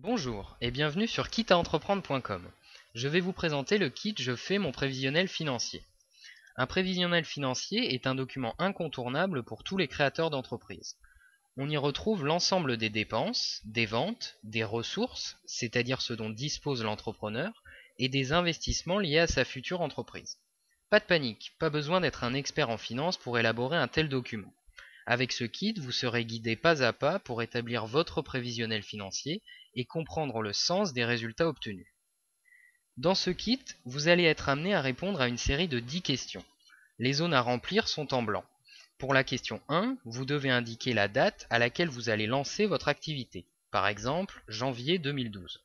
Bonjour et bienvenue sur quitte-à-entreprendre.com. Je vais vous présenter le kit Je fais mon prévisionnel financier. Un prévisionnel financier est un document incontournable pour tous les créateurs d'entreprises. On y retrouve l'ensemble des dépenses, des ventes, des ressources, c'est-à-dire ce dont dispose l'entrepreneur, et des investissements liés à sa future entreprise. Pas de panique, pas besoin d'être un expert en finance pour élaborer un tel document. Avec ce kit, vous serez guidé pas à pas pour établir votre prévisionnel financier et comprendre le sens des résultats obtenus. Dans ce kit, vous allez être amené à répondre à une série de 10 questions. Les zones à remplir sont en blanc. Pour la question 1, vous devez indiquer la date à laquelle vous allez lancer votre activité, par exemple janvier 2012.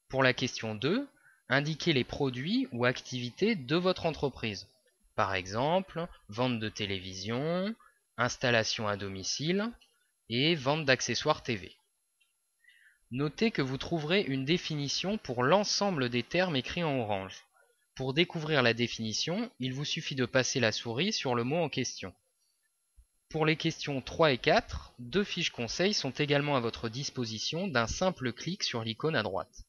Pour la question 2, indiquez les produits ou activités de votre entreprise, par exemple vente de télévision, installation à domicile et vente d'accessoires TV. Notez que vous trouverez une définition pour l'ensemble des termes écrits en orange. Pour découvrir la définition, il vous suffit de passer la souris sur le mot en question. Pour les questions 3 et 4, deux fiches conseils sont également à votre disposition d'un simple clic sur l'icône à droite.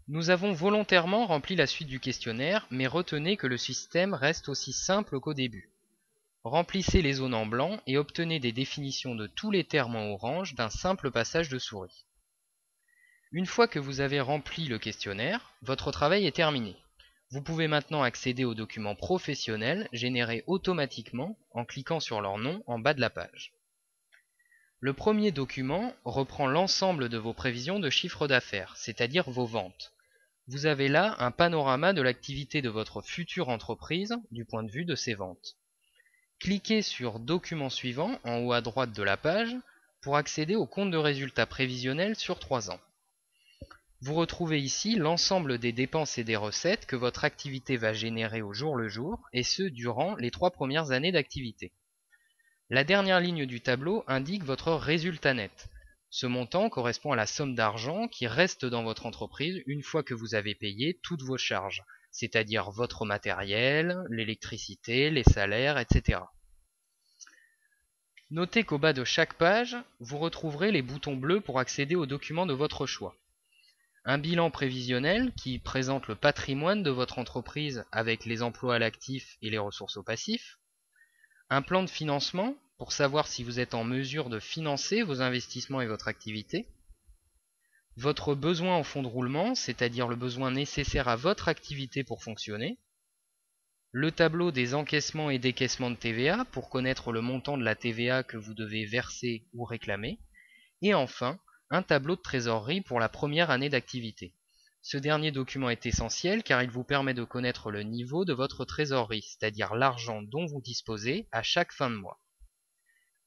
Nous avons volontairement rempli la suite du questionnaire, mais retenez que le système reste aussi simple qu'au début. Remplissez les zones en blanc et obtenez des définitions de tous les termes en orange d'un simple passage de souris. Une fois que vous avez rempli le questionnaire, votre travail est terminé. Vous pouvez maintenant accéder aux documents professionnels générés automatiquement en cliquant sur leur nom en bas de la page. Le premier document reprend l'ensemble de vos prévisions de chiffre d'affaires, c'est-à-dire vos ventes. Vous avez là un panorama de l'activité de votre future entreprise du point de vue de ses ventes. Cliquez sur Document suivant en haut à droite de la page pour accéder au compte de résultats prévisionnels sur 3 ans. Vous retrouvez ici l'ensemble des dépenses et des recettes que votre activité va générer au jour le jour, et ce durant les 3 premières années d'activité. La dernière ligne du tableau indique votre résultat net. Ce montant correspond à la somme d'argent qui reste dans votre entreprise une fois que vous avez payé toutes vos charges, c'est-à-dire votre matériel, l'électricité, les salaires, etc. Notez qu'au bas de chaque page, vous retrouverez les boutons bleus pour accéder aux documents de votre choix. Un bilan prévisionnel qui présente le patrimoine de votre entreprise avec les emplois à l'actif et les ressources au passif. Un plan de financement pour savoir si vous êtes en mesure de financer vos investissements et votre activité. Votre besoin en fonds de roulement, c'est-à-dire le besoin nécessaire à votre activité pour fonctionner. Le tableau des encaissements et décaissements de TVA pour connaître le montant de la TVA que vous devez verser ou réclamer. Et enfin, un tableau de trésorerie pour la première année d'activité. Ce dernier document est essentiel car il vous permet de connaître le niveau de votre trésorerie, c'est-à-dire l'argent dont vous disposez à chaque fin de mois.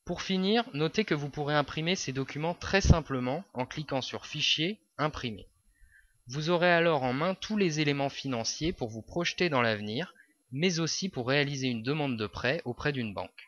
Pour finir, notez que vous pourrez imprimer ces documents très simplement en cliquant sur Fichier, Imprimer. Vous aurez alors en main tous les éléments financiers pour vous projeter dans l'avenir, mais aussi pour réaliser une demande de prêt auprès d'une banque.